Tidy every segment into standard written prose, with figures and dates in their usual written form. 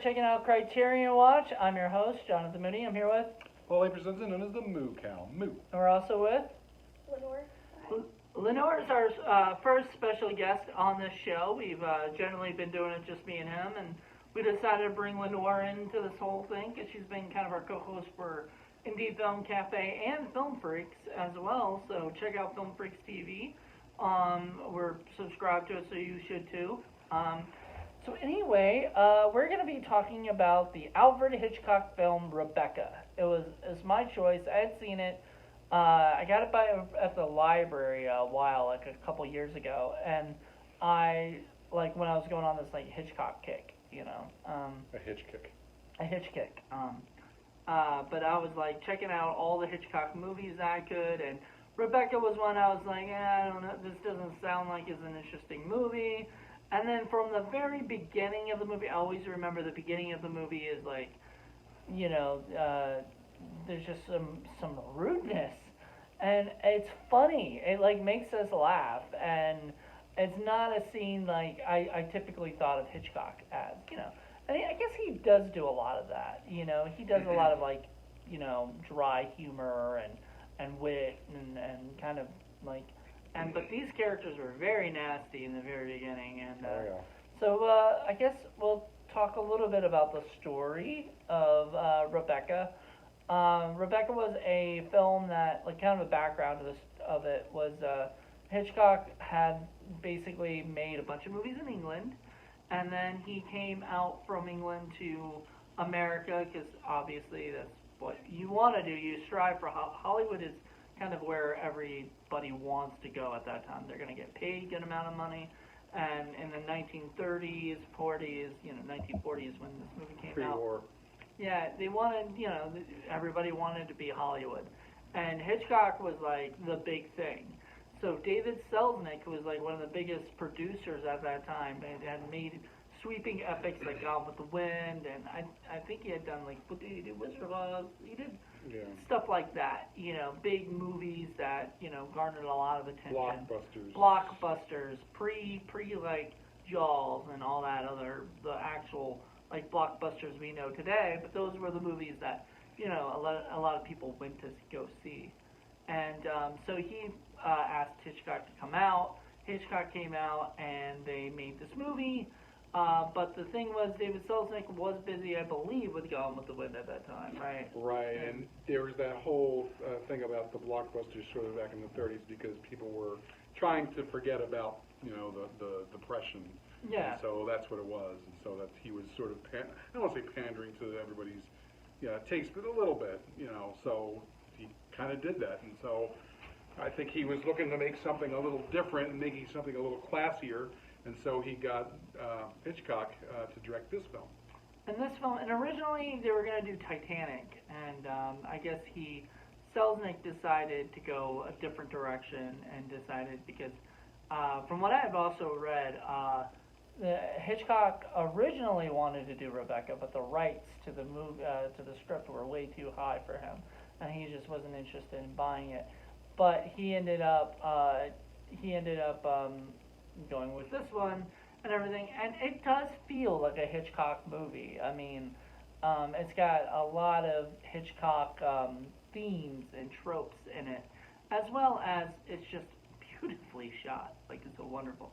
checking out Criterion Watch. I'm your host, Jonathan Mooney. I'm here with, Paulie Presents, known as the Moo Cow. Moo. and we're also with Lenore. Lenore is our first special guest on this show. We've generally been doing it just me and him, and we decided to bring Lenore into this whole thing because she's been kind of our co-host for Indie Film Cafe and Film Freaks as well. So check out Film Freaks TV. We're subscribed to it, so you should too. So anyway, we're going to be talking about the Alfred Hitchcock film Rebecca. It's my choice. I had seen it. I got it at the library a while, like a couple years ago, and when I was going on this like Hitchcock kick, A hitch kick. a hitch kick. But I was like checking out all the Hitchcock movies I could, and Rebecca was one I was like, I don't know, this doesn't sound like it's an interesting movie. And then from the very beginning of the movie, I always remember the beginning of the movie is like, there's just some rudeness, and it's funny. It like makes us laugh, and it's not a scene like I typically thought of Hitchcock as. And I guess he does do a lot of that. He does a lot of like, dry humor and wit and kind of like. But these characters were very nasty in the very beginning, and so I guess we'll talk a little bit about the story of Rebecca. Rebecca was a film that, like, kind of a background of it was Hitchcock had basically made a bunch of movies in England, and then he came out from England to America because obviously that's what you want to do. You strive for Hollywood is kind of where everybody wants to go at that time. They're going to get paid a good amount of money. And in the 1930s, 40s, 1940s when this movie came out. Pre-war. Yeah, they wanted, everybody wanted to be Hollywood. And Hitchcock was like the big thing. So David Selznick was like one of the biggest producers at that time and had made sweeping epics like Gone with the Wind, and I think he had done like, what did he do? Wizard of Oz? He did stuff like that, big movies that, garnered a lot of attention. Blockbusters, pre like Jaws and all that the actual like blockbusters we know today, but those were the movies that, a lot of people went to go see. And so he asked Hitchcock to come out. Hitchcock came out and they made this movie. But the thing was, David Selznick was busy, I believe, with Gone with the Wind at that time, right? Right, and there was that whole thing about the blockbusters sort of back in the 30s because people were trying to forget about, the Depression. Yeah. And so that's what it was. And so that he was sort of, I don't want to say pandering to everybody's taste, but a little bit, So he kind of did that. And so I think he was looking to make something a little different and making something a little classier. And so he got Hitchcock to direct this film. And originally they were going to do Titanic, and I guess Selznick decided to go a different direction and decided because, from what I've also read, Hitchcock originally wanted to do Rebecca, but the rights to the to the script were way too high for him, and he just wasn't interested in buying it. But he ended up going with this one and everything, and it does feel like a Hitchcock movie. I mean, it's got a lot of Hitchcock themes and tropes in it, as well as it's just beautifully shot. Like, it's so wonderful.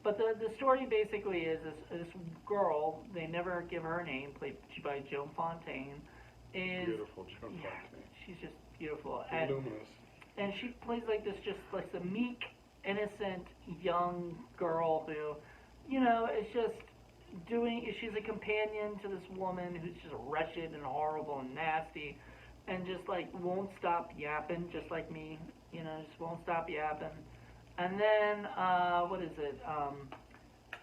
But the story basically is this girl, they never give her a name, played by Joan Fontaine, is Beautiful Joan Fontaine. She's just beautiful. Luminous. And she plays like this, just like the meek, innocent young girl who, is just she's a companion to this woman who's just wretched and horrible and nasty and just like won't stop yapping, just like me, just won't stop yapping. And then, what is it?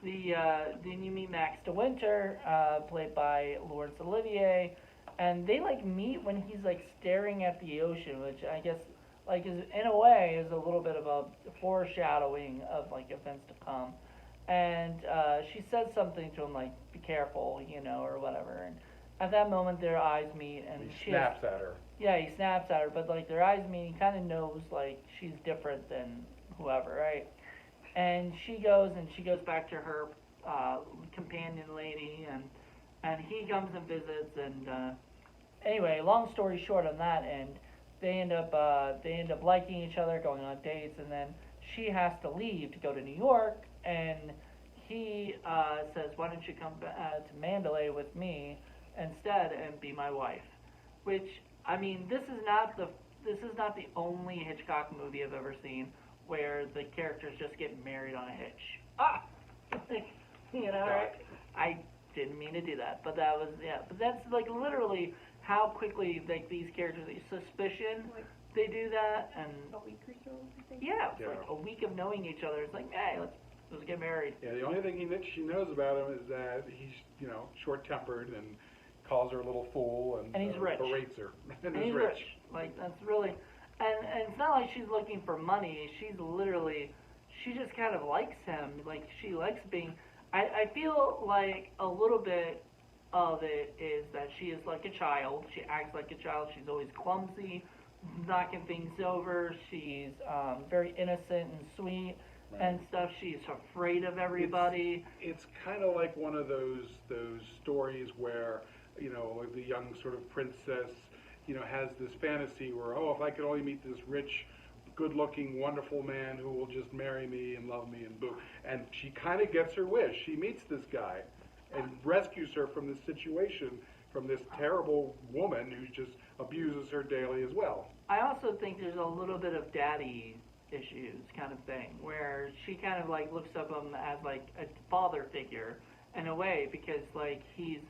Then you meet Max de Winter, played by Laurence Olivier, and they like meet when he's like staring at the ocean, which I guess like is in a way is a little bit of a foreshadowing of like events to come. And she says something to him like, "Be careful," or whatever. And at that moment, their eyes meet, and he snaps at her. Yeah, he snaps at her, but like their eyes meet, he kind of knows like she's different than whoever, right? And she goes back to her companion lady, and he comes and visits, and anyway, long story short on that end, they end up liking each other, going on dates, and then she has to leave to go to New York, and he says, "Why don't you come to Mandalay with me instead and be my wife?" Which, I mean, this is not the only Hitchcock movie I've ever seen where the characters just get married on a hitch. Ah, you know, right? I didn't mean to do that, but that was, yeah. But that's like literally how quickly like these characters, suspicion, Like they do that, and a week or so, I think. yeah, it's Yeah. like a week of knowing each other. It's like, hey, let's get married. Yeah, the only thing she knows about him is that he's, short-tempered and calls her a little fool and And he's rich. berates her. And he's rich. Like that's really, and it's not like she's looking for money. She's literally, she just kind of likes him. Like she likes being. I feel like a little bit of it is that she is like a child. She acts like a child. She's always clumsy, knocking things over. She's very innocent and sweet and stuff. She's afraid of everybody. It's kind of like one of those stories where, like the young sort of princess, has this fantasy where, oh, if I could only meet this rich, good-looking, wonderful man who will just marry me and love me and boo. And she kind of gets her wish. She meets this guy and rescues her from this situation, from this terrible woman who just abuses her daily as well. I also think there's a little bit of daddy issues kind of thing, where she kind of like looks up him as like a father figure in a way, because like he's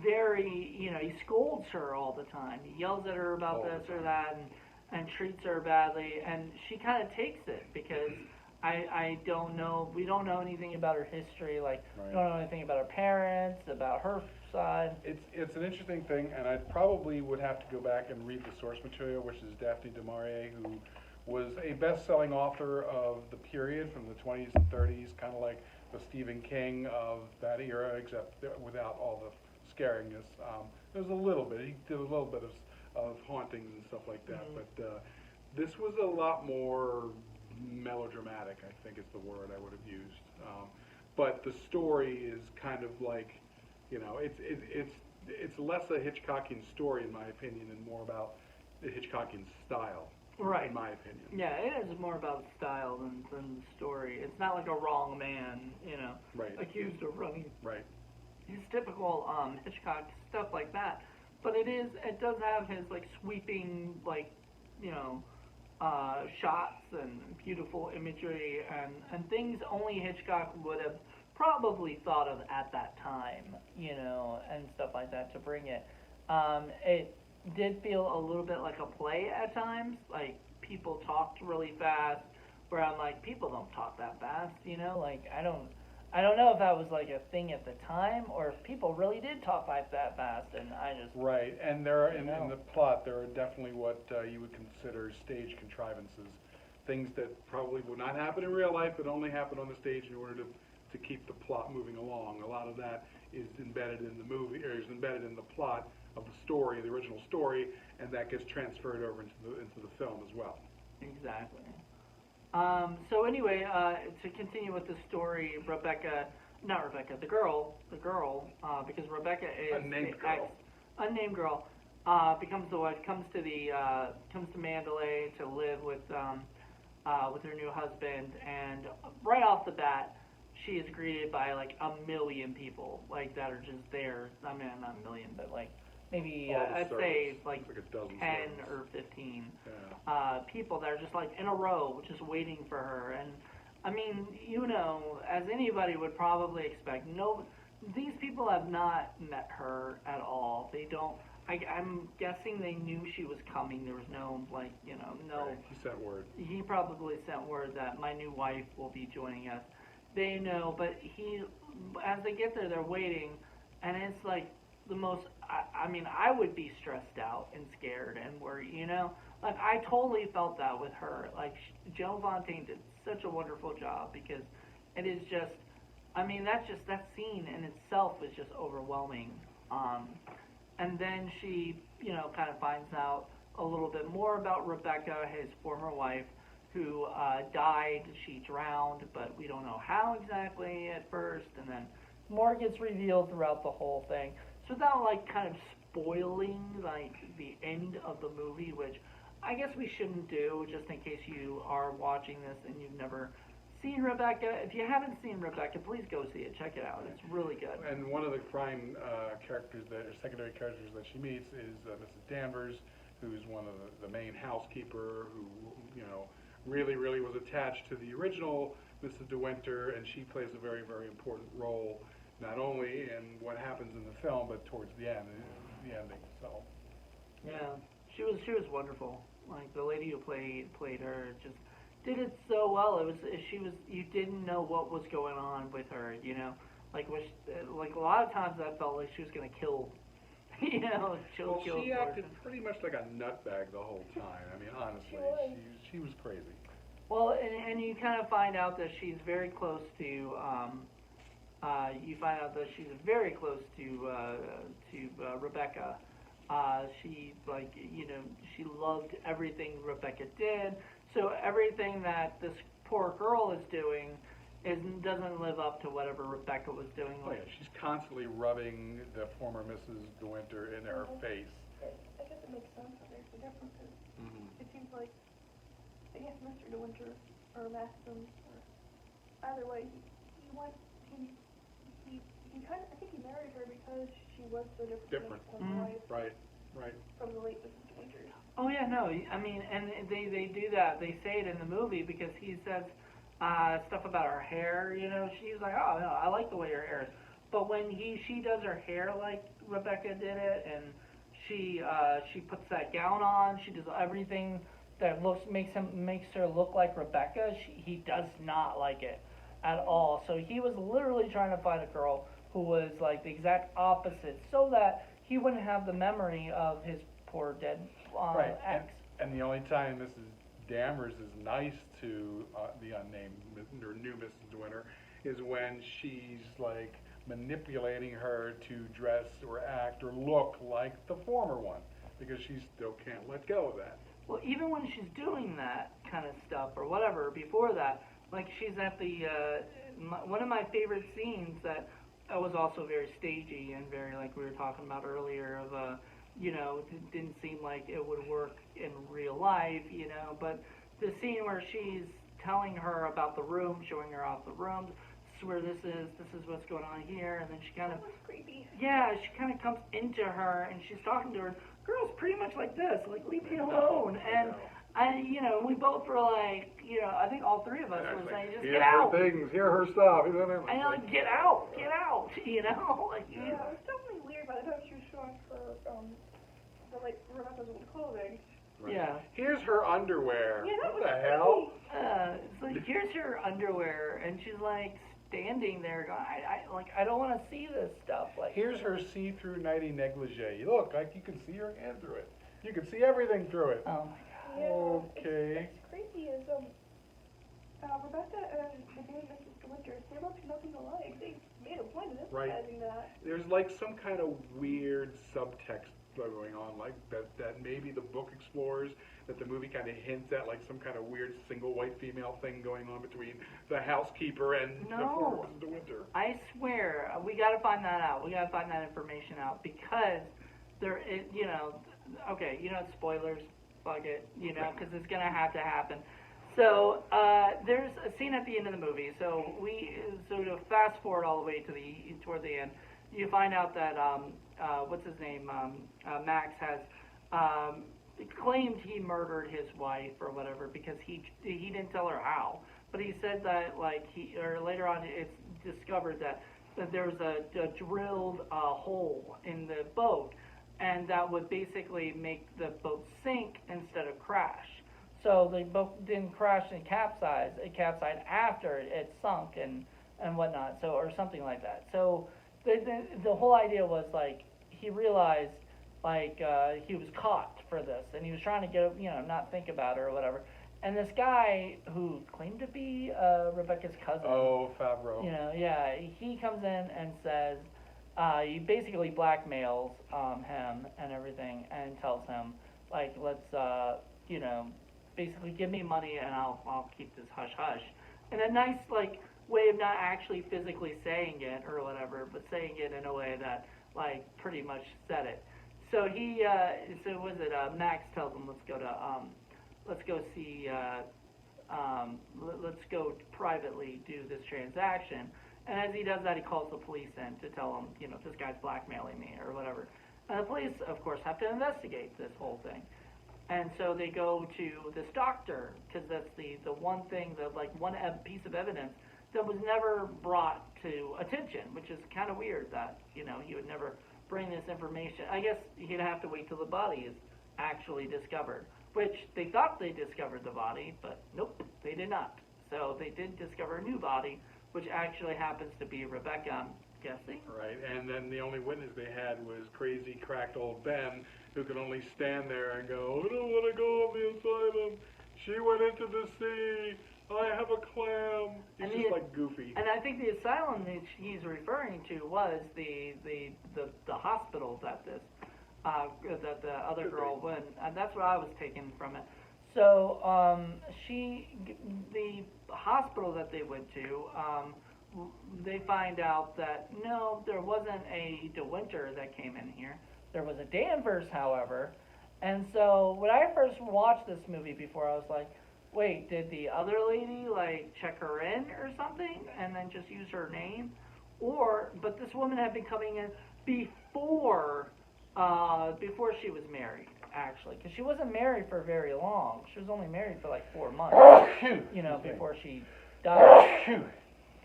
very, he scolds her all the time. He yells at her about All the this or time. that, and treats her badly, and she kind of takes it because I don't know, we don't know anything about her history, like we don't know anything about her parents, about her side. It's an interesting thing, and I probably would have to go back and read the source material, which is Daphne du Maurier, who was a best-selling author of the period from the 20s and 30s, kind of like the Stephen King of that era, except without all the scariness. There was a little bit. He did a little bit of hauntings and stuff like that, but this was a lot more melodramatic, I think is the word I would have used. But the story is kind of like, it's less a Hitchcockian story in my opinion, and more about the Hitchcockian style, Right. in my opinion. Yeah, it is more about style than story. It's not like a wrong man, Right. accused of running Right. his typical Hitchcock stuff like that. But it does have his like sweeping like, shots and beautiful imagery and things only Hitchcock would have probably thought of at that time, and stuff like that to bring it. It did feel a little bit like a play at times, like people talked really fast, where I'm like, people don't talk that fast, like I don't know if that was like a thing at the time or if people really did talk like that fast, and I just Right, and there are, in No. the plot, there are definitely what you would consider stage contrivances, things that probably would not happen in real life, but only happen on the stage in order to keep the plot moving along. A lot of that is embedded in the movie, or is embedded in the plot of the story, the original story, and that gets transferred over into the film as well. Exactly. So anyway, to continue with the story, the girl, because Rebecca is Unnamed the girl. unnamed girl, becomes the wife, comes to Mandalay to live with her new husband, and right off the bat, she is greeted by like a million people, like that are just there. I mean, not a million, but like maybe All the I'd say servants. like It's like a dozen 10 servants. or 15 Yeah. people that are just like in a row, just waiting for her. And I mean, as anybody would probably expect, these people have not met her at all. They don't. I'm guessing they knew she was coming. There was no no. Right. He sent word. He probably sent word that my new wife will be joining us. They know, but as they get there, they're waiting, and it's like the most. I mean, I would be stressed out and scared and worried. Like I totally felt that with her. Like Joe Fontaine did such a wonderful job, because it is just. I mean, that scene in itself is just overwhelming. And then she, kind of finds out a little bit more about Rebecca, his former wife, who died. She drowned, but we don't know how exactly at first. And then more gets revealed throughout the whole thing. So without like kind of spoiling like the end of the movie, which I guess we shouldn't do, just in case you are watching this and you've never seen Rebecca. If you haven't seen Rebecca, please go see it. Check it out. It's really good. And one of the prime characters that, or secondary characters that she meets is Mrs. Danvers, who's one of the main housekeeper, who, you know, really, really was attached to the original Mrs. De Winter, and she plays a very, very important role, not only in what happens in the film, but towards the end, the ending. So, Yeah, she was wonderful. Like the lady who played her just did it so well. It was she was you didn't know what was going on with her. You know, like a lot of times I felt like she was gonna kill. You know, well, kill she the acted person. pretty much like a nutbag the whole time. I mean, honestly, she was crazy. Well, and you kind of find out that she's very close to, you find out that she's very close to Rebecca. She, like, you know, she loved everything Rebecca did. So everything that this poor girl is doing doesn't live up to whatever Rebecca was doing. Oh yeah, she's constantly rubbing the former Mrs. De Winter in her face. I guess it makes sense that there's a difference. Mm-hmm. It seems like, I guess Mr. De Winter, or Maxim, or either way, he went, he kind of, I think he married her because she was so different from his wife, Right. from the late Mrs. De Winter. Oh yeah, no, I mean, and they do that. They say it in the movie because he says stuff about her hair. You know, she's like, oh no, I like the way her hair is. But when she does her hair like Rebecca did it, and she puts that gown on, she does everything that makes her look like Rebecca. He does not like it at all. So he was literally trying to find a girl who was like the exact opposite, so that he wouldn't have the memory of his poor dead Right. ex. And the only time Mrs. Danvers is nice to the unnamed or new Mrs. De Winter is when she's like manipulating her to dress or act or look like the former one, because she still can't let go of that. Well, even when she's doing that kind of stuff or whatever, before that, like she's at the, one of my favorite scenes that was also very stagey and very, like we were talking about earlier, of, you know, it didn't seem like it would work in real life, you know, but the scene where she's telling her about the room, showing her off the rooms, this is where this is what's going on here, and then she kind of, That was creepy. yeah, she kind of comes into her and she's talking to her, girl's pretty much like this, like, leave me alone, and you know, we both were like, you know, I think all three of us were saying, just get out. Hear her stuff. And I'm like, get out, you know, like, Yeah, it was definitely weird by the time she was showing her, the, like, Rebecca's old clothing. yeah. Here's her underwear. Yeah, that What was the hell? It's like, here's your underwear, and she's like standing there going, I don't want to see this stuff. Like, Here's her see-through nighty negligee. Look, like you can see her hand through it. You can see everything through it. oh my Yeah, Okay. It's crazy is, Rebecca and the new Mrs. De Winter, they look nothing alike. They made a point of Right. emphasizing that. There's like some kind of weird subtext going on, like that maybe the book explores, that the movie kind of hints at, like some kind of weird single white female thing going on between the housekeeper and the former No. Mrs. De Winter. I swear, we got to find that out. We got to find that information out because there, you know, okay, you know, it's spoilers, fuck it, you know, because it's gonna have to happen. So there's a scene at the end of the movie. So to fast forward all the way to toward the end, you find out that what's his name, Max has claimed he murdered his wife or whatever because he didn't tell her how. But he said that like later on it's discovered that there was a drilled hole in the boat, and that would basically make the boat sink instead of crash. So the boat didn't crash and capsize; it capsized after it sunk and whatnot. So or something like that. So the whole idea was like he realized like he was caught for this, and he was trying to get not think about her or whatever. And this guy who claimed to be Rebecca's cousin, Oh, Favreau. he comes in and says, he basically blackmails him and everything, and tells him like, let's basically give me money and I'll keep this hush hush. And a nice like way of not actually physically saying it or whatever, but saying it in a way that like pretty much said it. So so was it Max tells him let's go see let's go privately do this transaction. And as he does that, he calls the police in to tell them, this guy's blackmailing me or whatever. And the police, of course, have to investigate this whole thing. And so they go to this doctor, because that's the one thing, one piece of evidence that was never brought to attention, which is kind of weird that, he would never bring this information. I guess he'd have to wait till the body is actually discovered, which they thought they discovered the body, but nope, they did not. So they did discover a new body, which actually happens to be Rebecca, I'm guessing. Right, and then the only witness they had was crazy, cracked old Ben, who could only stand there and go, I don't want to go on the asylum. She went into the sea. I have a clam. He's just like goofy. And I think the asylum that he's referring to was the hospital that that the other girl went. And that's what I was taking from it. So the hospital that they went to, they find out that no, there wasn't a DeWinter that came in here. There was a Danvers, however. And so when I first watched this movie before, I was like, wait, did the other lady check her in or something and then just use her name? But this woman had been coming in before she was married, actually, because she wasn't married for very long. She was only married for 4 months, before she died.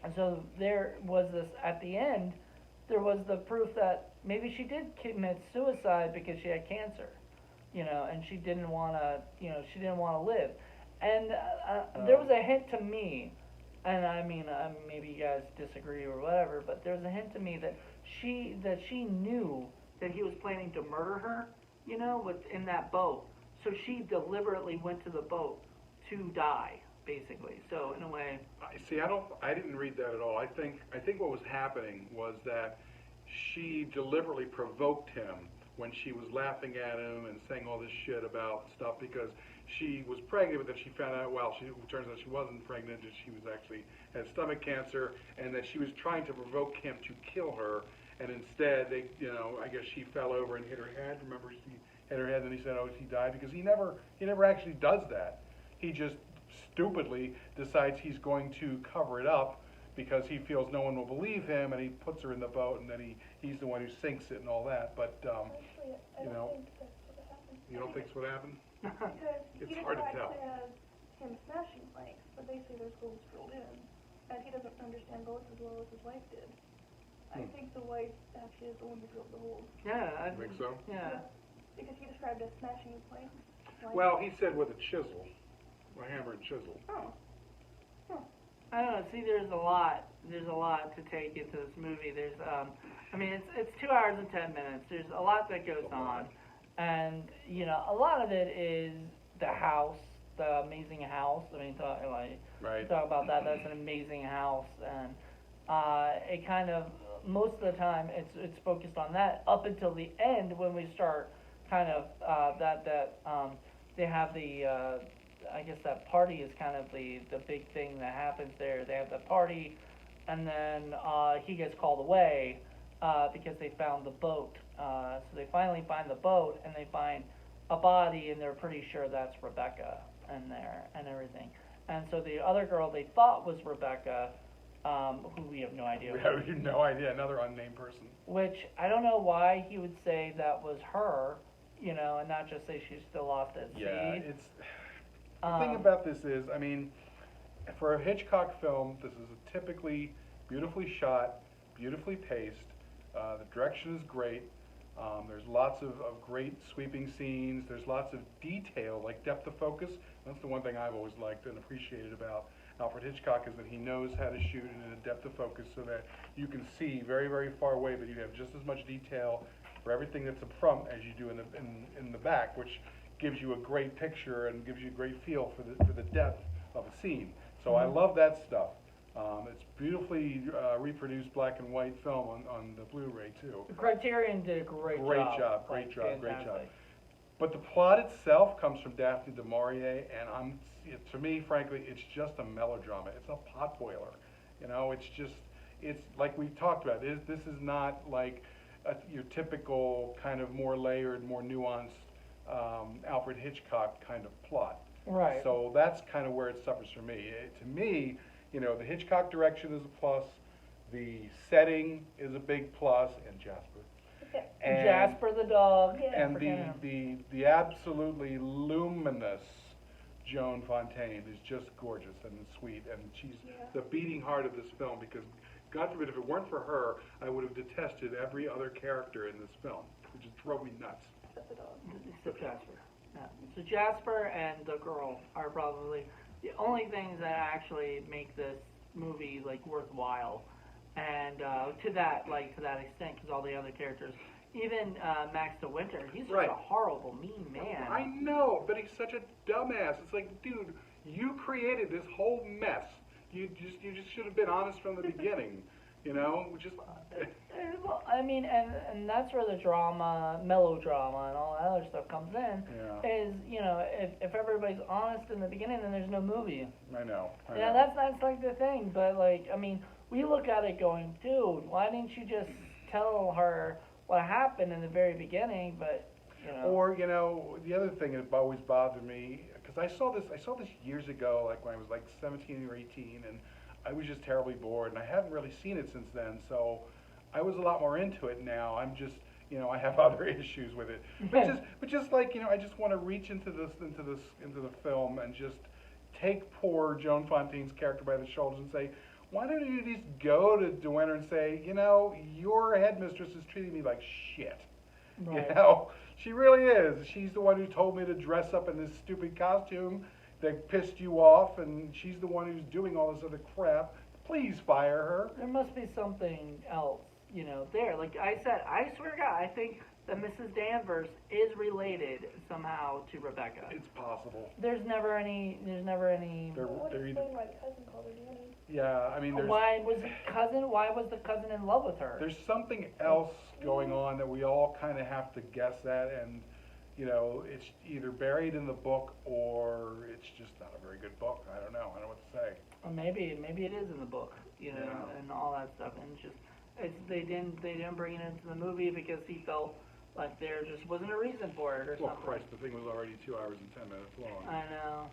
And so there was this, at the end, there was the proof that maybe she did commit suicide because she had cancer, and she didn't want to live. And there was a hint to me, and I mean, maybe you guys disagree or whatever, but there was a hint to me that she knew that he was planning to murder her, in that boat. So she deliberately went to the boat to die, basically. So in a way, I didn't read that at all. I think what was happening was that she deliberately provoked him when she was laughing at him and saying all this shit about stuff because she was pregnant, but then she found out, it turns out she wasn't pregnant, that she was actually had stomach cancer, and that she was trying to provoke him to kill her, and instead I guess she fell over and hit her head. Remember, she hit her head, and he said, oh, she died, because he never actually does that. He just stupidly decides he's going to cover it up because he feels no one will believe him, and he puts her in the boat, and then he's the one who sinks it and all that. But Actually, I don't think that's what happened. you don't think that's what happened? Because It's he hard to describes tell. it as him smashing planks, but they say there's holes drilled in, and he doesn't understand boats as well as his wife did. I think the wife actually is the one who drilled the holes. yeah, I Think so? Yeah. Because he described it as smashing the planks. Well, he said with a chisel, a hammer and chisel. Oh. I don't know. See, there's a lot to take into this movie. There's, it's 2 hours and 10 minutes. There's a lot that goes on, and a lot of it is the house, the amazing house. I mean, Right. talk about that. That's an amazing house, and it kind of most of the time it's focused on that up until the end when we start kind of they have the. I guess that party is kind of the big thing that happens there. They have the party, and then he gets called away because they found the boat. So they finally find the boat, and they find a body, and they're pretty sure that's Rebecca in there and everything. And so the other girl they thought was Rebecca, who we have no idea. We have no idea, another unnamed person. Which I don't know why he would say that was her, and not just say she's still off at sea. Yeah, the thing about this is, I mean, for a Hitchcock film, this is a typically beautifully shot, beautifully paced. The direction is great. There's lots of great sweeping scenes. There's lots of detail, like depth of focus. That's the one thing I've always liked and appreciated about Alfred Hitchcock, is that he knows how to shoot in a depth of focus so that you can see very, very far away, but you have just as much detail for everything that's up front as you do in the back, which gives you a great picture and gives you a great feel for the depth of a scene. So I love that stuff. It's beautifully reproduced black and white film on the Blu-ray too. The Criterion did a great job. Great job. Fantastic. But the plot itself comes from Daphne du Maurier, and to me, frankly, it's just a melodrama. It's a potboiler. You know, it's just, it's like we talked about, this is not like your typical kind of more layered, more nuanced, Alfred Hitchcock kind of plot. Right. So that's kind of where it suffers for me. To me, you know, the Hitchcock direction is a plus, the setting is a big plus, and Jasper. Yeah. And, Jasper the dog. Yeah. and forget him. the absolutely luminous Joan Fontaine is just gorgeous and sweet, and she's Yeah. the beating heart of this film, because God forbid if it weren't for her, I would have detested every other character in this film. It just drove me nuts. Except the dog. Except Jasper. Yeah. So Jasper and the girl are probably the only things that actually make this movie like worthwhile, and to that extent, because all the other characters, even Max de Winter, he's just Right. a horrible, mean man. I know, but he's such a dumbass. It's like, dude, you created this whole mess. You just should have been honest from the beginning. You know, just. Well, I mean, and that's where the drama, melodrama, and all that other stuff comes in. Yeah. Is, you know, if everybody's honest in the beginning, then there's no movie. I know. Yeah, that's like the thing. But like, I mean, we look at it going, dude, why didn't you just tell her what happened in the very beginning? But you know. Or, you know, the other thing that always bothered me, because I saw this years ago, like when I was like 17 or 18, and I was just terribly bored, and I haven't really seen it since then, so I was a lot more into it now. I'm just, you know, I have other issues with it. But just like, you know, I just want to reach into the film and just take poor Joan Fontaine's character by the shoulders and say, why don't you at least go to De Winter and say, you know, your headmistress is treating me like shit. Right. You know, she really is. She's the one who told me to dress up in this stupid costume that pissed you off, and she's the one who's doing all this other crap. Please fire her. There must be something else, you know, there. Like I said, I swear to God, I think that Mrs. Danvers is related somehow to Rebecca. It's possible. There's never any. They're, Well, what they're either, explain why the cousin called her Danny? yeah, I mean, Why was the cousin in love with her? there's something else going on that we all kind of have to guess at, and, you know, it's either buried in the book or it's just not a very good book. I don't know. I don't know what to say. Or maybe it is in the book, you know, Yeah. and all that stuff. And it's just they didn't bring it into the movie because he felt like there just wasn't a reason for it or Well, something. Christ, the thing was already 2 hours and 10 minutes long. I know.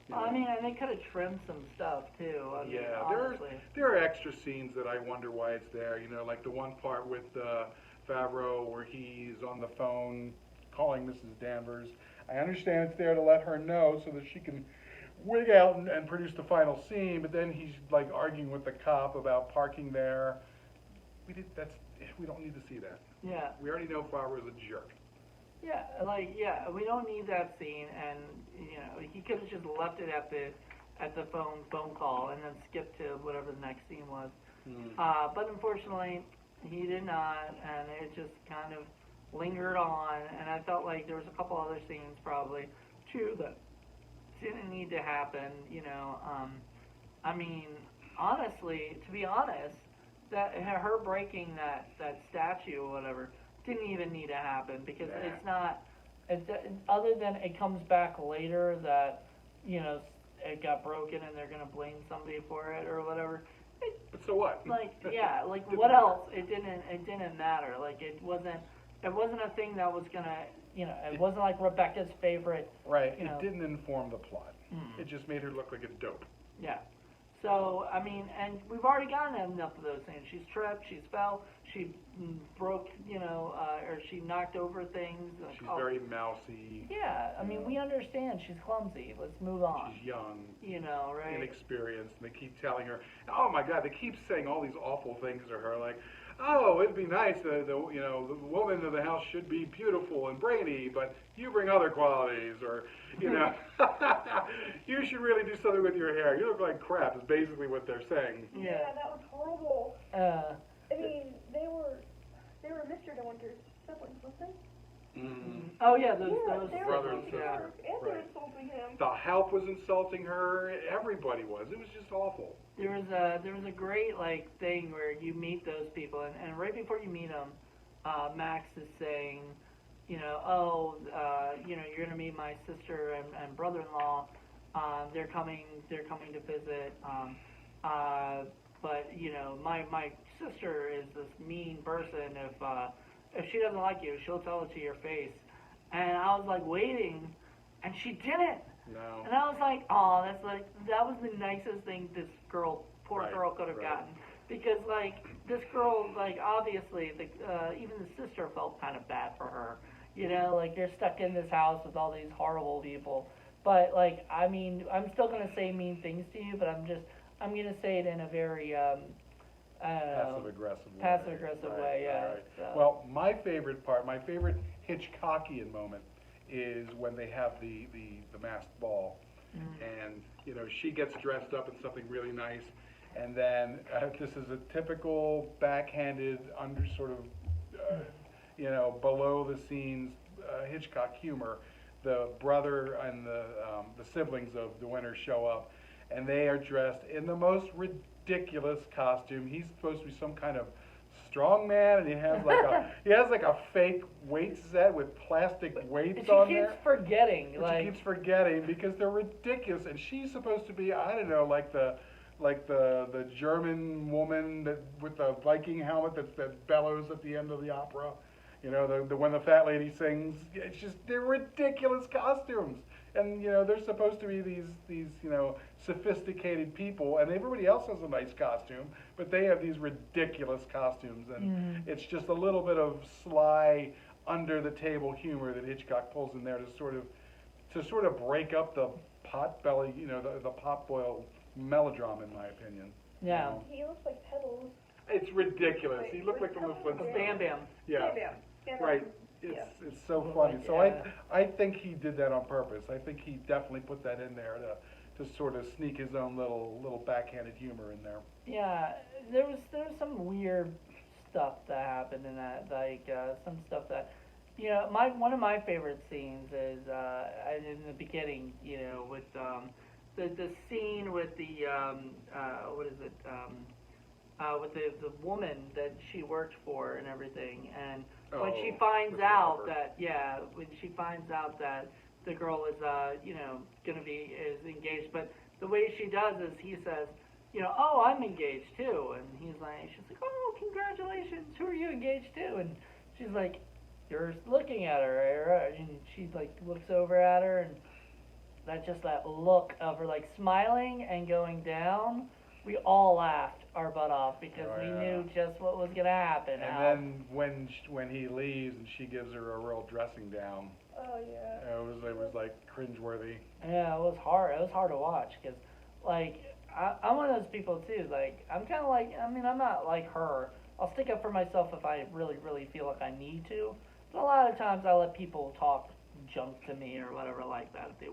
You Well, I know. mean, and they could have trimmed some stuff too. I mean, Yeah, honestly. there are extra scenes that I wonder why it's there. You know, like the one part with Favreau where he's on the phone calling Mrs. Danvers. I understand it's there to let her know so that she can wig out and produce the final scene, but then he's like arguing with the cop about parking there. We don't need to see that. Yeah. We already know Favreau's a jerk. Yeah, we don't need that scene, and you know, he could have just left it at the phone call and then skipped to whatever the next scene was. But unfortunately, he did not, and it just kind of lingered on. And I felt like there was a couple other scenes probably too that didn't need to happen. You know, I mean, honestly, to be honest, that her breaking that statue or whatever didn't even need to happen because Nah. it's not. Other than it comes back later that, you know, it got broken and they're gonna blame somebody for it or whatever. But so what? Like, yeah, like Didn't what matter. else? It didn't matter. Like it wasn't a thing that was gonna, you know, it wasn't like Rebecca's favorite. Right, You know. it didn't inform the plot. Mm. It just made her look like a dope. Yeah. So, I mean, and we've already gotten enough of those things. She's tripped, she's fell, she broke, you know, or she knocked over things. Like, She's oh, very mousy. yeah, I mean, we understand she's clumsy. Let's move on. She's young, You know, right? inexperienced, and they keep telling her, oh my God, they keep saying all these awful things to her, like, oh, it'd be nice, the woman of the house should be beautiful and brainy, but you bring other qualities, or, you know, you should really do something with your hair. You look like crap, is basically what they're saying. Yeah. That was horrible. Uh, I mean, they were Mr. De Winter's siblings, weren't they? oh yeah, those they were brother and insulting yeah. her, and they were Right. insulting him. The help was insulting her, everybody was. It was just awful. There was a great like thing where you meet those people, and right before you meet them, Max is saying, you know, you know, you're gonna meet my sister and brother-in-law. They're coming to visit. but you know, my sister is this mean person. If she doesn't like you, she'll tell it to your face. And I was like waiting, and she didn't. No. And I was like, oh, that was the nicest thing this poor Right, girl could have right. gotten. Because like this girl, like obviously, even the sister felt kind of bad for her. You know, like you're stuck in this house with all these horrible people. But like, I mean, I'm still gonna say mean things to you, but I'm gonna say it in a very I don't know, Passive-aggressive way. passive aggressive Right, way. Yeah. right. So. Well, my favorite Hitchcockian moment is when they have the masked ball. And, you know, she gets dressed up in something really nice, and then this is a typical backhanded, you know, below the scenes Hitchcock humor. The brother and the siblings of De Winter show up, and they are dressed in the most ridiculous costume. He's supposed to be some kind of strong man, and he has like a fake weight set with plastic weights she on keeps there. forgetting, But like she keeps forgetting because they're ridiculous, and she's supposed to be, I don't know, like the German woman that with the Viking helmet that bellows at the end of the opera. You know, the when the fat lady sings. It's just they're ridiculous costumes, and you know they're supposed to be these you know sophisticated people, and everybody else has a nice costume, but they have these ridiculous costumes, and it's just a little bit of sly under the table humor that Hitchcock pulls in there to sort of break up the potbelly, you know, the potboil melodrama, in my opinion. yeah. You know? He looks like Pebbles. It's ridiculous. He looked like from the Flintstones. Bam Bam. Yeah. Yeah. Right. It's so funny. So I think he did that on purpose. I think he definitely put that in there to sort of sneak his own little backhanded humor in there. Yeah, there was some weird stuff that happened in that, like some stuff that, you know, one of my favorite scenes is in the beginning, you know, with the scene with the what is it with the woman that she worked for and everything, and when she finds with the out lover. when she finds out that the girl is you know is engaged, but the way she does is he says, you know, oh, I'm engaged too, and she's like, oh, congratulations, who are you engaged to? And she's like, you're looking at her, right? And she like looks over at her, and that look of her like smiling and going down, we all laughed our butt off because Oh, we yeah. knew just what was gonna happen. And then when he leaves and she gives her a real dressing down, Oh yeah. it was like cringeworthy. Yeah, it was hard. It was hard to watch because, like, I'm one of those people too. Like, I'm kind of like, I mean, I'm not like her. I'll stick up for myself if I really, really feel like I need to. But a lot of times I let people talk junk to me or whatever like that if they,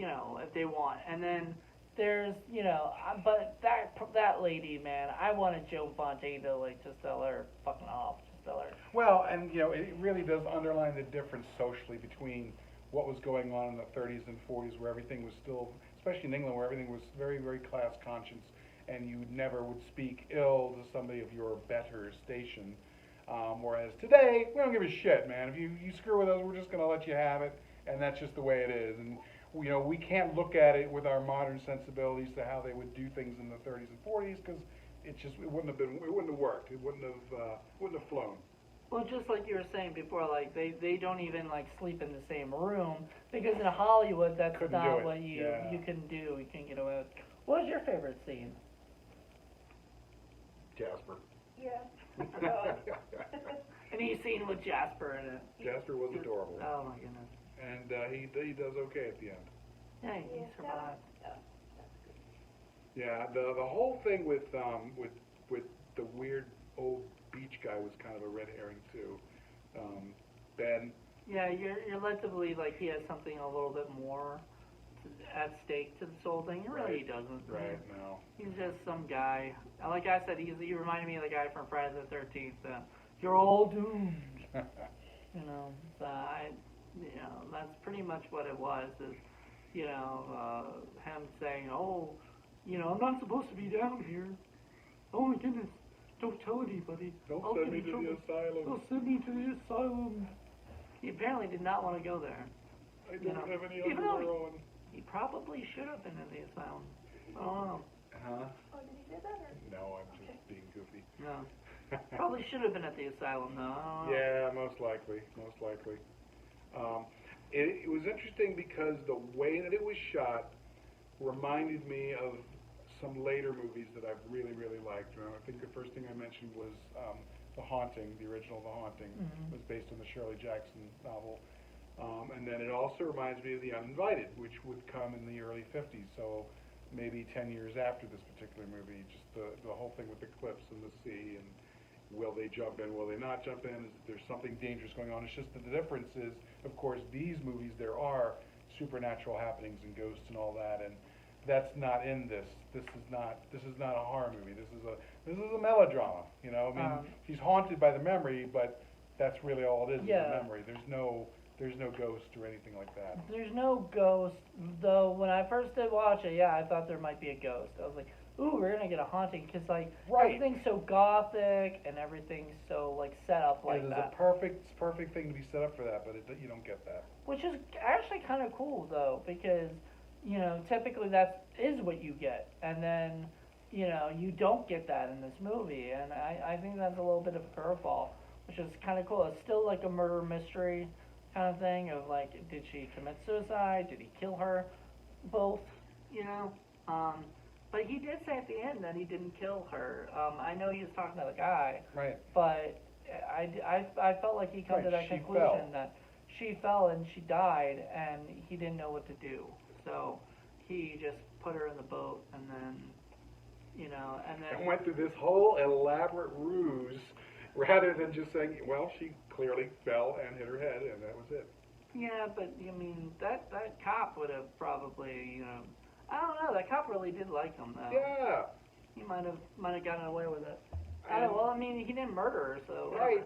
you know, if they want. And then there's, you know, but that lady, man, I wanted Joan Fontaine to like just tell her fucking off, just tell her. Well, and you know, it really does underline the difference socially between what was going on in the 30s and 40s, where everything was still, especially in England, where everything was very, very class conscious, and you never would speak ill to somebody of your better station. Whereas today, we don't give a shit, man. If you screw with us, we're just going to let you have it, and that's just the way it is. And you know, we can't look at it with our modern sensibilities to how they would do things in the 30s and 40s, because it wouldn't have worked. It wouldn't have flown. Well, just like you were saying before, like they don't even like sleep in the same room because in Hollywood that's Couldn't do not it. what you Yeah. you can do. You can get away with. What was your favorite scene? Jasper. Yeah. Any scene with Jasper in it? Jasper was adorable, Oh my goodness. and he does okay at the end. Yeah, he survived. Yeah, the whole thing with the weird old beach guy was kind of a red herring too. Ben. Yeah, you're led to believe like he has something a little bit more at stake to this whole thing. Really, he doesn't. Right. No. He's just some guy. Like I said, he reminded me of the guy from Friday the 13th. You're all doomed. You know, so you know, that's pretty much what it was. Is you know, him saying, "Oh, you know, I'm not supposed to be down here. Oh my goodness, don't tell anybody. Don't I'll send get me in to the trouble. asylum. They'll send me to the asylum." He apparently did not want to go there. I You don't know, have any even though underwear on. He probably should have been in the asylum. I don't know. Huh? Oh, did he say that or? No, I'm just being goofy. No. Probably should have been at the asylum though. I don't know. Yeah, most likely, most likely. It was interesting because the way that it was shot reminded me of some later movies that I've really, really liked. I think the first thing I mentioned was The Haunting, the original The Haunting. Mhm. Was based on the Shirley Jackson novel. And then it also reminds me of The Uninvited, which would come in the early 50s, so maybe 10 years after this particular movie, just the whole thing with the cliffs and the sea, and will they jump in, will they not jump in, is there something dangerous going on? It's just that the difference is, of course, these movies, there are supernatural happenings and ghosts and all that, and that's not in this. This is not a horror movie. This is a melodrama, you know? I mean, he's haunted by the memory, but that's really all it is Yeah. the memory. There's no ghost or anything like that. There's no ghost, though. When I first did watch it, yeah, I thought there might be a ghost. I was like, "Ooh, we're gonna get a haunting," because like Right. everything's so gothic and everything's so like set up like It is that, a perfect thing to be set up for that, but you don't get that. which is actually kind of cool though, because you know typically that is what you get, and then you know you don't get that in this movie, and I think that's a little bit of a curveball, which is kind of cool. It's still like a murder mystery kind of thing of like, did she commit suicide? Did he kill her? Both, you know. But he did say at the end that he didn't kill her. I know he was talking to the guy, Right. but I felt like he come to Right, that she conclusion fell. that she fell and she died, and he didn't know what to do. So he just put her in the boat, and then, you know, and And then went through this whole elaborate ruse rather than just saying, well, she clearly fell and hit her head, and that was it. yeah, but I mean that cop would have probably, you know, I don't know. That cop really did like him though. Yeah. He might have gotten away with it. I don't, well, I mean, he didn't murder her, so. Right.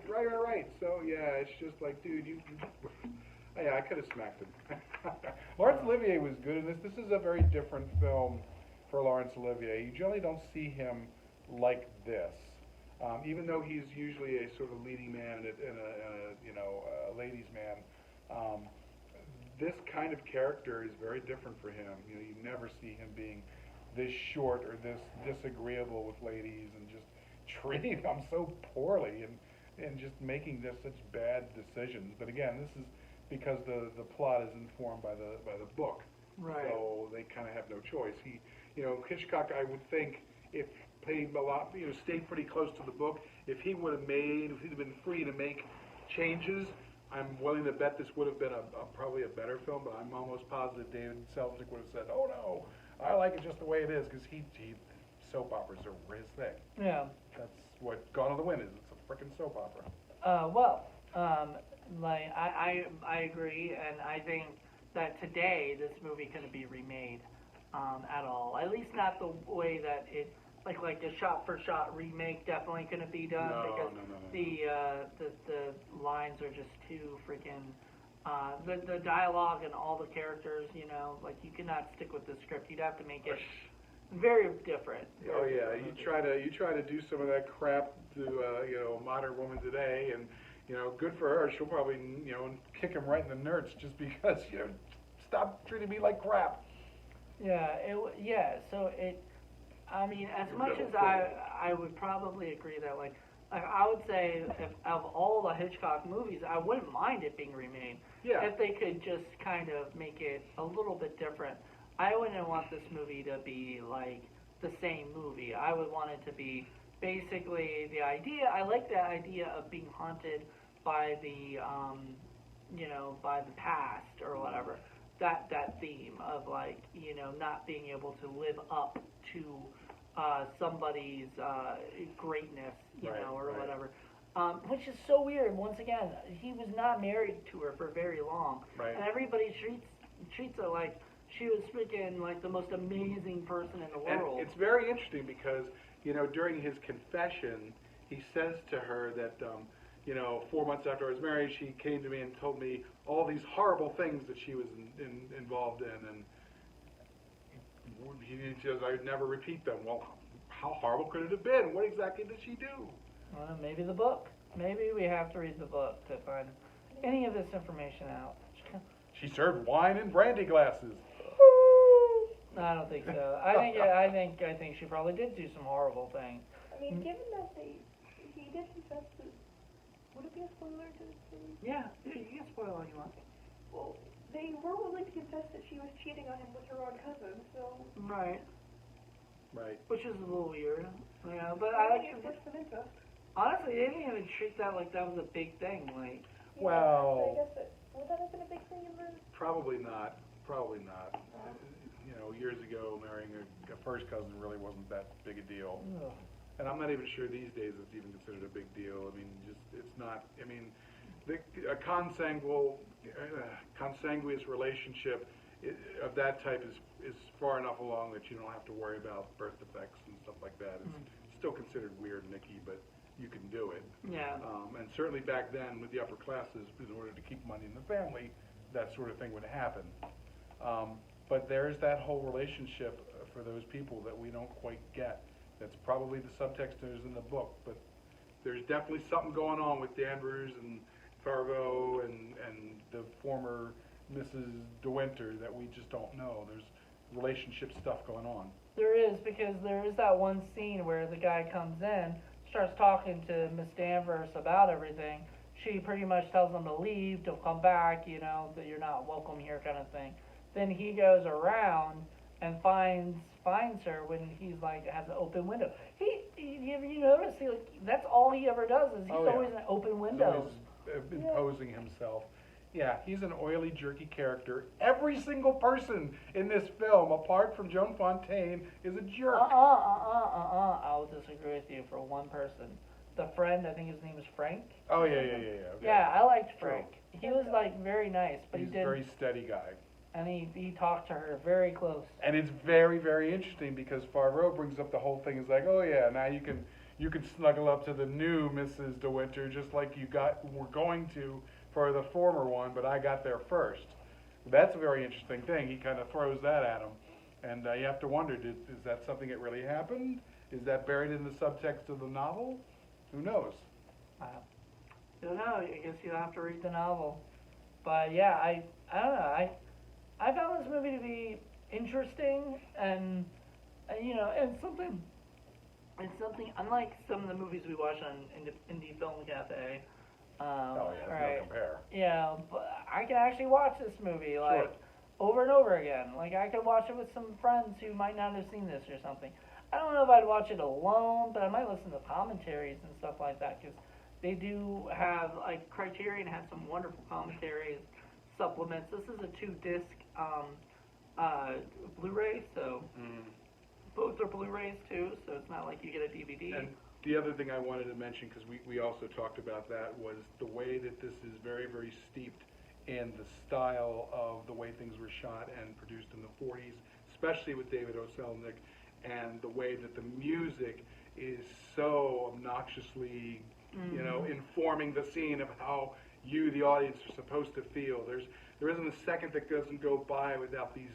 So, yeah, it's just like, dude, yeah, I could have smacked him. Laurence Olivier was good in this. This is a very different film for Laurence Olivier. You generally don't see him like this. Even though he's usually a sort of leading man and a ladies' man, this kind of character is very different for him. You know, you never see him being this short or this disagreeable with ladies and just treating them so poorly and just making this such bad decisions. But again, this is because the plot is informed by the book. Right. So they kind of have no choice. Hitchcock, I would think, if paid a lot, stayed pretty close to the book, if he'd been free to make changes, I'm willing to bet this would have been probably a better film, but I'm almost positive David Selznick would have said, "Oh no, I like it just the way it is," because soap operas are his thing. Yeah. That's what Gone with the Wind is. It's a freaking soap opera. Like I agree, and I think that today this movie couldn't be remade at all. At least not the way that it, like a shot-for-shot remake definitely couldn't be done because No. the lines are just too freaking. The dialogue and all the characters, you know, like you cannot stick with the script. You'd have to make it very different. Oh yeah, you try to do some of that crap to a modern woman today, and good for her. She'll probably kick him right in the nerds just because stop treating me like crap. Yeah, so I mean, as much as I would probably agree that like I would say if of all the Hitchcock movies, I wouldn't mind it being remade. Yeah. If they could just kind of make it a little bit different. I wouldn't want this movie to be like the same movie. I would want it to be basically the idea. I like the idea of being haunted by the by the past or whatever. That theme of like not being able to live up to somebody's greatness, or Right. whatever. Which is so weird. Once again, he was not married to her for very long, Right. and everybody treats her like she was freaking like the most amazing person in the world. And it's very interesting because during his confession, he says to her that 4 months after I was married, she came to me and told me all these horrible things that she was involved in, and he says I'd never repeat them. Well, how horrible could it have been? What exactly did she do? Well, maybe the book. Maybe we have to read the book to find any of this information out. She served wine in brandy glasses. I don't think so. I think she probably did do some horrible things. I mean, given that he did confess to, would it be a spoiler to say? Yeah, you can spoil all you want. Well, they were willing to confess that she was cheating on him with her own cousin, so. Right. Right. Which is a little weird, you know, but I I think it like, was some interest. honestly, they didn't even treat that like that was a big thing, like, Yeah, Well- so I guess that, would that have been a big thing in the? Probably not. Probably not. You know, years ago, marrying a first cousin really wasn't that big a deal. ugh. And I'm not even sure these days it's even considered a big deal. I mean, just, it's not, I mean, a consanguineous relationship of that type is far enough along that you don't have to worry about birth defects and stuff like that. It's still considered weird and icky, but you can do it. Yeah. And certainly back then with the upper classes, in order to keep money in the family, that sort of thing would happen. But there's that whole relationship for those people that we don't quite get. That's probably the subtext that is in the book, but there's definitely something going on with Danvers and Fargo and the former Mrs. De Winter that we just don't know. There's relationship stuff going on. There is, because there is that one scene where the guy comes in, starts talking to Miss Danvers about everything. She pretty much tells him to leave, to come back, you know, that you're not welcome here kind of thing. Then he goes around and finds her when he's like, has an open window. You notice, that's all he ever does is he's Oh, yeah. always in open He's windows. always imposing himself. Yeah, he's an oily, jerky character. Every single person in this film, apart from Joan Fontaine, is a jerk. I'll disagree with you for one person. The friend, I think his name is Frank. Oh, yeah. Okay. Yeah, I liked Frank. He was like very nice, but He's he a did, very steady guy. and he talked to her very close. And it's very, very interesting because Fargo brings up the whole thing. It's like, oh yeah, now you can snuggle up to the new Mrs. De Winter just like were going to for the former one, but I got there first. That's a very interesting thing. He kind of throws that at him, and you have to wonder: is that something that really happened? Is that buried in the subtext of the novel? Who knows? I don't know. I guess you'll have to read the novel. But yeah, I don't know. I found this movie to be interesting and you know, and something unlike some of the movies we watch on Indie Film Cafe. Oh yeah, right. no compare. Yeah, but I can actually watch this movie like over and over again. Like I could watch it with some friends who might not have seen this or something. I don't know if I'd watch it alone, but I might listen to commentaries and stuff like that because they do have, like, Criterion has some wonderful commentaries, supplements. This is a 2-disc Blu-ray, so both are Blu-rays too, so it's not like you get a DVD. And the other thing I wanted to mention, because we also talked about that, was the way that this is very, very steeped in the style of the way things were shot and produced in the 40s, especially with David O. Selznick, and the way that the music is so obnoxiously, you know, informing the scene of how you, the audience, are supposed to feel. There isn't a second that doesn't go by without these,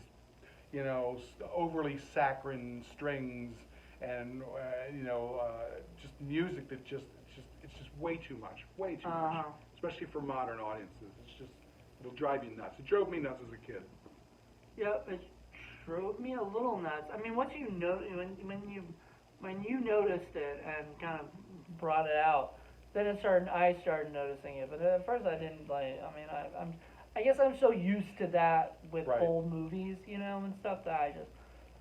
you know, overly saccharine strings and just music that it's just way too much, especially for modern audiences. It'll drive you nuts. It drove me nuts as a kid. Yep, it drove me a little nuts. I mean, once you know, when you noticed it and kind of brought it out, then I started noticing it. But at first I didn't like. I mean, I guess I'm so used to that with old movies, you know, and stuff that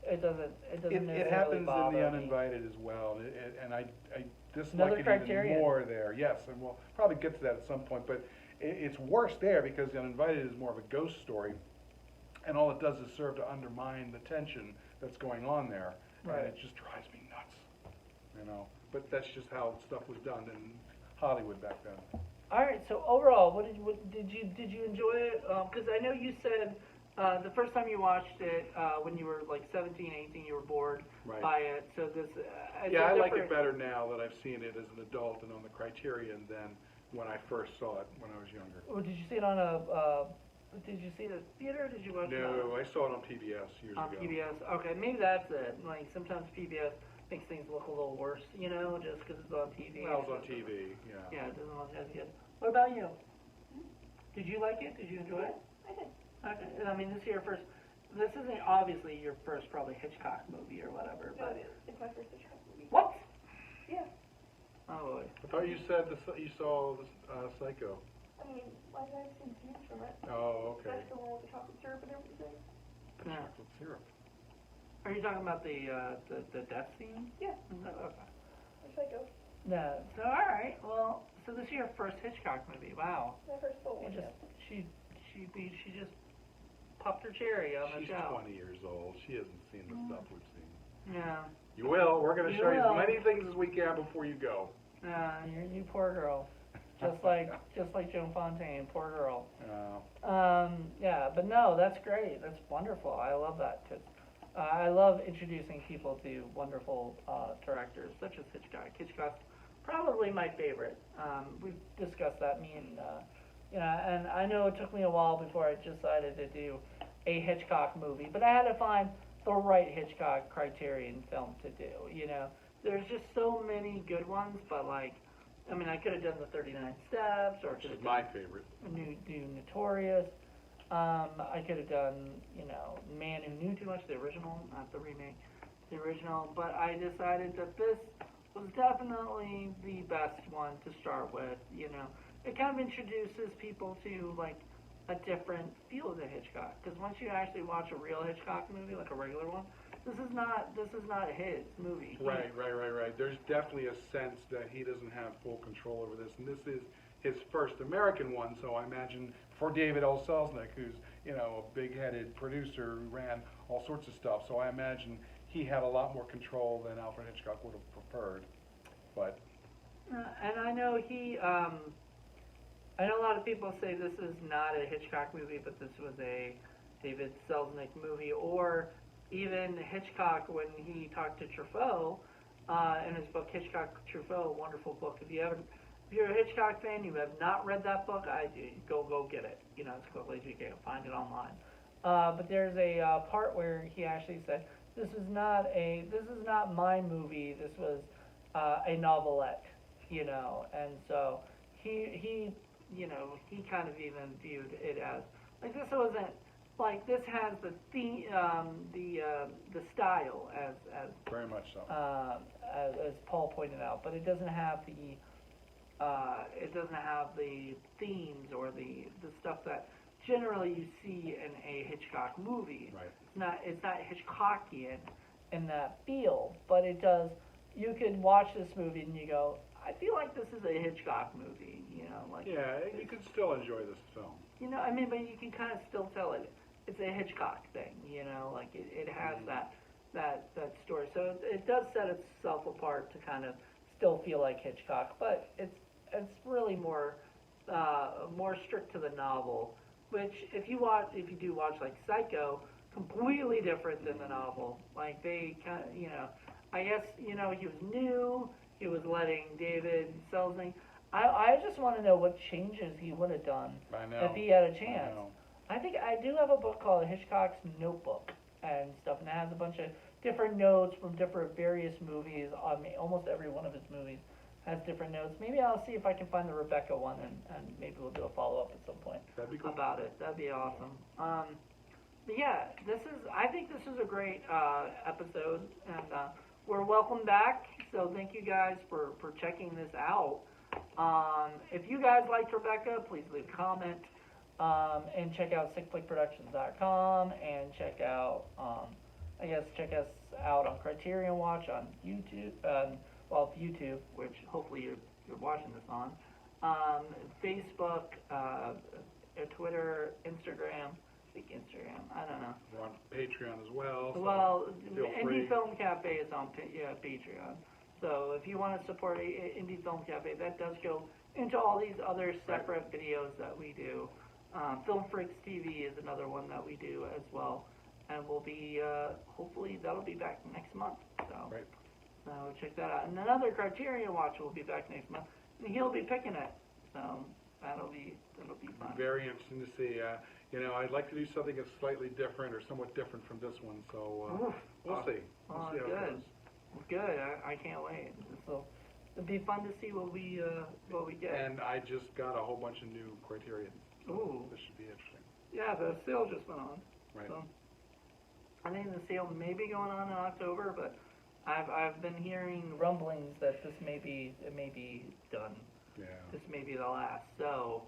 it doesn't necessarily It happens in bother The me. Uninvited as well, and I dislike Another it Criterion. even more there. Yes, and we'll probably get to that at some point, but it's worse there because The Uninvited is more of a ghost story, and all it does is serve to undermine the tension that's going on there, Right. and it just drives me nuts, you know. But that's just how stuff was done in Hollywood back then. All right. So overall, what did you enjoy it? Because I know you said the first time you watched it when you were like 17, 18, you were bored Right. by it. So this. Yeah, I like it better now that I've seen it as an adult and on the Criterion than when I first saw it when I was younger. Or did you see it on a? Did you see it at the theater? Or did you watch it No, I saw it on PBS years on ago. PBS? Okay, maybe that's it. Like sometimes PBS makes things look a little worse, you know, just because it's on TV. Well, it was on TV, yeah. Yeah, it doesn't look as good. What about you? Did you like it? Did you enjoy it? I did. Okay, and I mean, this is your first. this isn't obviously your first probably Hitchcock movie or whatever, No, but it is. It's my first Hitchcock movie. what? Yeah. Oh boy. I thought you said you saw Psycho. I mean, like I've seen scenes from it. Oh, okay. That's the one with the chocolate syrup and everything. Yeah. Chocolate syrup. Are you talking about the death scene? Yeah. Oh, okay. Or Psycho. No. So all right. Well, so this is your first Hitchcock movie. Wow. My first full You one. just Yeah. she just popped her cherry on the She's show. 20 years old. She hasn't seen the stuff we've seen. Yeah. You will. We're going to You show you will. as many things as we can before you go. You poor girl. Just like Joan Fontaine, poor girl. Yeah, but no, that's great. That's wonderful. I love that. 'Cause, I love introducing people to wonderful directors such as Hitchcock. Hitchcock's probably my favorite. We've discussed that, me and and I know it took me a while before I decided to do a Hitchcock movie, but I had to find the right Hitchcock Criterion film to do. There's just so many good ones, but like, I mean, I could have done the 39 Steps, or Which could is have my favorite. do Notorious. I could have done, Man Who Knew Too Much, the original, not the remake, the original. But I decided that this was definitely the best one to start with. It kind of introduces people to like a different feel of the Hitchcock. Because once you actually watch a real Hitchcock movie, like a regular one, this is not his movie. Right. There's definitely a sense that he doesn't have full control over this, and this is his first American one. So I imagine for David O. Selznick, who's a big-headed producer who ran all sorts of stuff, so I imagine he had a lot more control than Alfred Hitchcock would have preferred. But And I know I know a lot of people say this is not a Hitchcock movie, but this was a David Selznick movie, or even Hitchcock when he talked to Truffaut in his book Hitchcock Truffaut, a wonderful book. If you're a Hitchcock fan, you have not read that book, go get it. As quickly as you can, find it online. But there's a part where he actually said, "This is not my movie. This was a novelette," and so he kind of even viewed it as like this wasn't. Like this has the style as very much so. as Paul pointed out, but it doesn't have the themes or the stuff that generally you see in a Hitchcock movie. Right. It's not Hitchcockian in that feel, but it does. You could watch this movie and you go, I feel like this is a Hitchcock movie. Yeah, you could still enjoy this film. But you can kind of still tell it's a Hitchcock thing, like it has that story. So it does set itself apart to kind of still feel like Hitchcock, but it's really more strict to the novel, which if you do watch like Psycho, completely different than the novel. Like they kind of, I guess, he was new, he was letting David Selznick. I just want to know what changes he would have done if he had a chance. I think I do have a book called Hitchcock's Notebook and stuff, and it has a bunch of different notes from various movies. Almost every one of his movies has different notes. Maybe I'll see if I can find the Rebecca one, and maybe we'll do a follow-up at some point That'd be cool. about it. That'd be awesome. But yeah, I think this is a great episode, and we're welcome back. So thank you guys for checking this out. If you guys liked Rebecca, please leave a comment. And check out sickflickproductions.com, and check out check us out on Criterion Watch on YouTube, YouTube, which hopefully you're watching this on, Facebook, Twitter, Instagram, I think Instagram, I don't know. We're on Patreon as well. So Well, feel free. Indie Film Cafe is on Patreon. So if you want to support Indie Film Cafe, that does go into all these other separate videos that we do. Film Freaks TV is another one that we do as well, and we'll be hopefully that'll be back next month. So check that out. And another Criterion Watch will be back next month, and he'll be picking it. So that'll be fun. Very interesting to see. I'd like to do something that's slightly different or somewhat different from this one. So we'll see. We'll see how it goes. Good. I can't wait. So it'll be fun to see what we get. And I just got a whole bunch of new Criterion. So Ooh. this should be interesting. Yeah, the sale just went on. Right. So I think the sale may be going on in October, but I've been hearing rumblings that it may be done. Yeah. This may be the last. So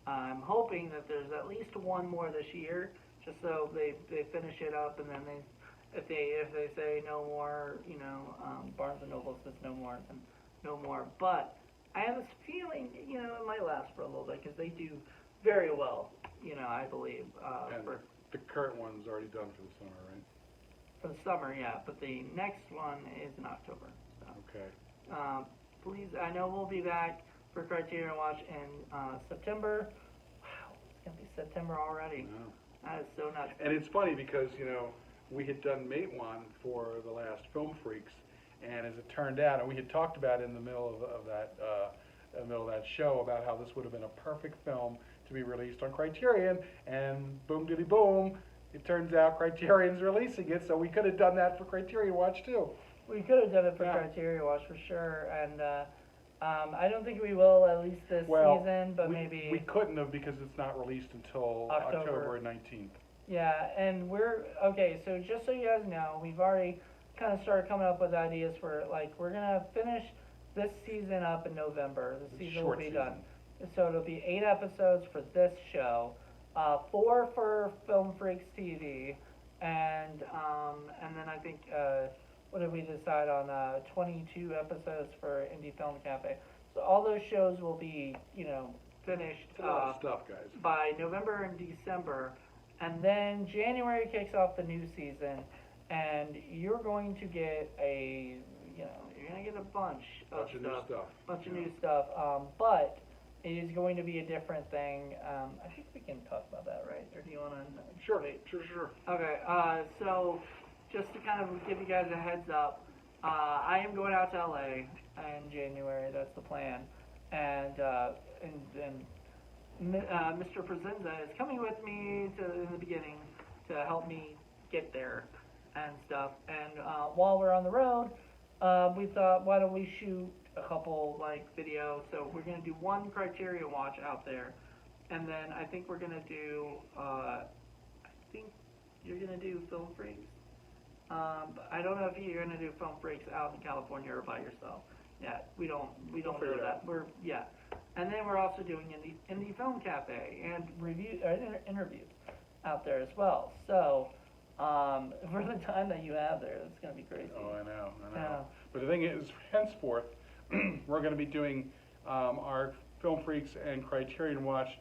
I'm hoping that there's at least one more this year, just so they finish it up, and then if they say no more, Barnes and Noble says no more, then no more. But I have this feeling, it might last for a little bit because they do very well, I believe, And for the current one's already done for the summer, right? the summer, yeah. But the next one is in October. So. Okay. Please, I know we'll be back for Criterion Watch in September. Wow, it's gonna be September already. Wow. That is so nuts. And it's funny because, we had done Matewan for the last Film Freaks, and as it turned out, and we had talked about in the middle of that show about how this would have been a perfect film to be released on Criterion, and boom diddy boom, it turns out Criterion's releasing it, so we could have done that for Criterion Watch too. We could have done it for Yeah. Criterion Watch for sure, and I don't think we will at least this season, but maybe. We couldn't have because it's not released until October 19th. Yeah, and okay, so just so you guys know, we've already kind of started coming up with ideas for, we're gonna finish this season up in November. The season will Short be season. done. So it'll be 8 episodes for this show, 4 for Film Freaks TV, and then I think, what did we decide on, 22 episodes for Indie Film Cafe. So all those shows will be, finished, It's a lot of stuff, guys. by November and December, and then January kicks off the new season, and you're going to get you're gonna get a bunch of New stuff. bunch of new stuff, but it is going to be a different thing. I think we can talk about that, right? Or do you wanna? Sure, wait? sure. Okay, so just to kind of give you guys a heads up, I am going out to LA in January. That's the plan, and Mr. Presenza is coming with me in the beginning to help me get there and stuff. And while we're on the road, we thought, why don't we shoot a couple videos? So we're gonna do one Criterion Watch out there, and then I think we're gonna do. I think you're gonna do Film Freaks. But I don't know if you're gonna do Film Freaks out in California or by yourself. Yeah, we don't figure know it that. And then we're also doing Indie Film Cafe and interviews out there as well. So for the time that you have there, it's gonna be crazy. Oh, I know. Yeah. But the thing is, henceforth, we're going to be doing our Film Freaks and Criterion Watch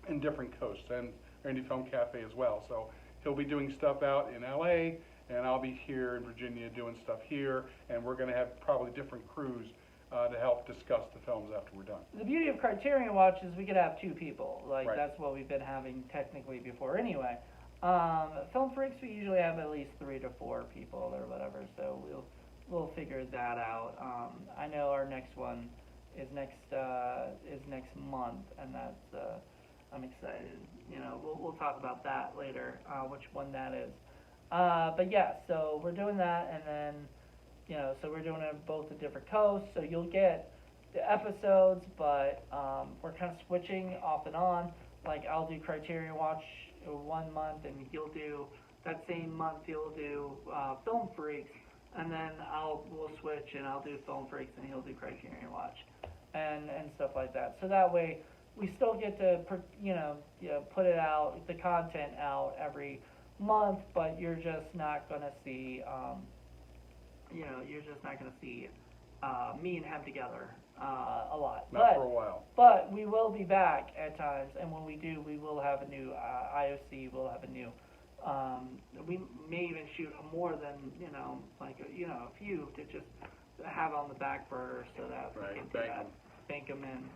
in different coasts, and Indie Film Cafe as well. So he'll be doing stuff out in LA, and I'll be here in Virginia doing stuff here, and we're going to have probably different crews to help discuss the films after we're done. The beauty of Criterion Watch is we could have 2 people. Right. That's what we've been having technically before anyway. Film Freaks, we usually have at least 3 to 4 people or whatever, so we'll figure that out. I know our next one is next month, and that's I'm excited. We'll talk about that later, which one that is. But yeah, so we're doing that, and then so we're doing it both at different coasts. So you'll get the episodes, but we're kind of switching off and on. I'll do Criterion Watch 1 month, and he'll do that same month. He'll do Film Freaks, and then we'll switch, and I'll do Film Freaks, and he'll do Criterion Watch, and stuff like that. So that way, we still get to put it out, the content out every month, but you're just not gonna see me and him together a lot. Not for a while. But we will be back at times, and when we do, we will have a new IOC. We'll have a new. We may even shoot more than a few to just have on the back burner so that we can do that, bank them in,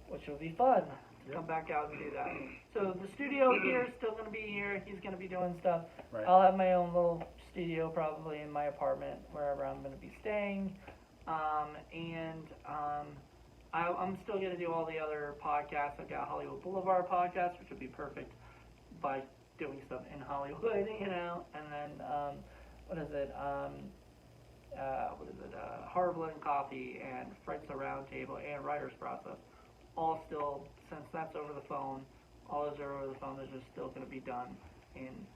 which will be fun. Yep. Come back out and do that. So the studio here is still going to be here. He's going to be doing stuff. Right. I'll have my own little studio probably in my apartment wherever I'm going to be staying. I'm still going to do all the other podcasts. I've got Hollywood Boulevard podcast, which would be perfect by doing stuff in Hollywood, and then Horrible and Coffee and Fred's Roundtable and Writer's Process. All still, since that's over the phone, all those are over the phone, those are still going to be done in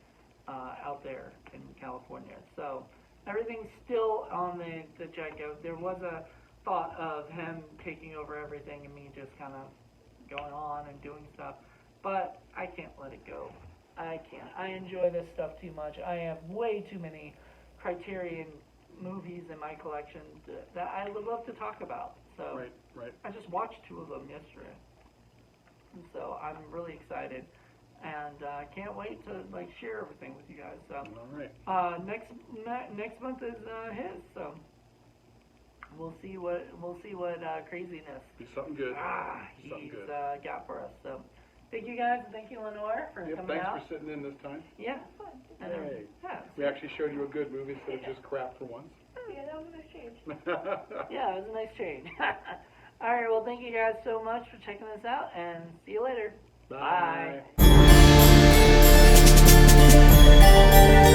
out there in California. So everything's still on the get-go. There was a thought of him taking over everything and me just kind of going on and doing stuff, but I can't let it go. I can't. I enjoy this stuff too much. I have way too many Criterion movies in my collection that I would love to talk about. So Right. I just watched 2 of them yesterday, and so I'm really excited, and can't wait to like share everything with you guys. So All right. next month is his, so we'll see what craziness Be something good. Be something he's good. got for us. So thank you guys, and thank you Lenore for Yep, coming thanks out. for sitting in this time. Yeah, Fun. and Yay. yeah, We actually showed you a good movie instead of just crap for once. Yeah, that was a nice change. yeah, it was a nice change. All right, well, thank you guys so much for checking this out, and see you later. Bye. Bye.